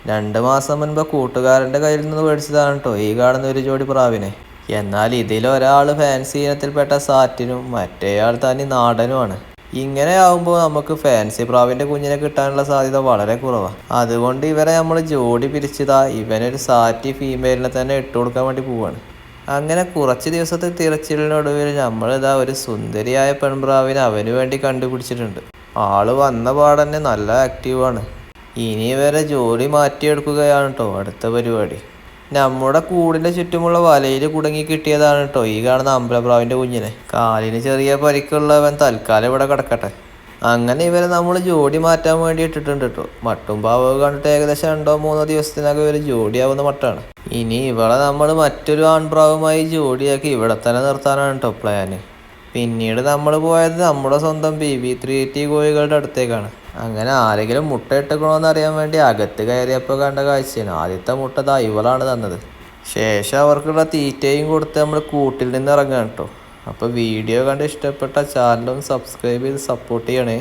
2 മാസം മുൻപ് കൂട്ടുകാരൻ്റെ കയ്യിൽ നിന്ന് മേടിച്ചതാണ് കേട്ടോ ഈ കാണുന്ന ഒരു ജോഡി പ്രാവിനെ. എന്നാൽ ഇതിലൊരാൾ ഫാൻസി ഇനത്തിൽപ്പെട്ട സാറ്റിനും മറ്റേയാൾ തനി നാടനുമാണ്. ഇങ്ങനെ ആവുമ്പോൾ നമുക്ക് ഫാൻസി പ്രാവിൻ്റെ കുഞ്ഞിനെ കിട്ടാനുള്ള സാധ്യത വളരെ കുറവാണ്. അതുകൊണ്ട് ഇവരെ നമ്മൾ ജോഡി പിരിച്ചതാ ഇവനൊരു സാറ്റി ഫീമെയിലിനെ തന്നെ ഇട്ട് കൊടുക്കാൻ വേണ്ടി പോവാണ്. അങ്ങനെ കുറച്ച് ദിവസത്തെ തിരച്ചിലിനൊടുവിൽ നമ്മളിതാ ഒരു സുന്ദരിയായ പെൺപ്രാവിനെ അവന് വേണ്ടി കണ്ടുപിടിച്ചിട്ടുണ്ട്. ആള് വന്ന പാടന്നെ നല്ല ആക്റ്റീവാണ്. ഇനി ഇവരെ ജോലി മാറ്റിയെടുക്കുകയാണ് കേട്ടോ അടുത്ത പരിപാടി. നമ്മുടെ കൂടിൻ്റെ ചുറ്റുമുള്ള വലയിൽ കുടുങ്ങി കിട്ടിയതാണ് കേട്ടോ ഈ കാണുന്ന അമ്പലപ്രാവിൻ്റെ കുഞ്ഞിനെ. കാലിന് ചെറിയ പരിക്കുള്ളവൻ തൽക്കാലം ഇവിടെ കിടക്കട്ടെ. അങ്ങനെ ഇവരെ നമ്മൾ ജോഡി മാറ്റാൻ വേണ്ടി ഇട്ടിട്ടുണ്ട് കേട്ടോ. മട്ടും പാവവും കണ്ടിട്ട് ഏകദേശം 2-3 ദിവസത്തിനകം ഇവർ ജോഡിയാവുന്ന മട്ടാണ്. ഇനി ഇവളെ നമ്മൾ മറ്റൊരു ആൺപ്രാവുമായി ജോഡിയാക്കി ഇവിടെ തന്നെ നിർത്താനാണ് കേട്ടോ പ്ലാന്. പിന്നീട് നമ്മൾ പോയത് നമ്മുടെ സ്വന്തം BB380 കോഴികളുടെ അടുത്തേക്കാണ്. അങ്ങനെ ആരെങ്കിലും മുട്ട ഇട്ടേക്കണോന്ന് അറിയാൻ വേണ്ടി അകത്ത് കയറിയപ്പോൾ കണ്ട കാഴ്ചയാണ്. ആദ്യത്തെ മുട്ട ദാ ഇവളാണ് തന്നത്. ശേഷം അവർക്കുള്ള തീറ്റയും കൊടുത്ത് നമ്മൾ കൂട്ടിൽ നിന്ന് ഇറങ്ങുകയാണ് കേട്ടോ. അപ്പോൾ വീഡിയോ കണ്ട് ഇഷ്ടപ്പെട്ട ചാനലും സബ്സ്ക്രൈബ് ചെയ്ത് സപ്പോർട്ട് ചെയ്യണേ.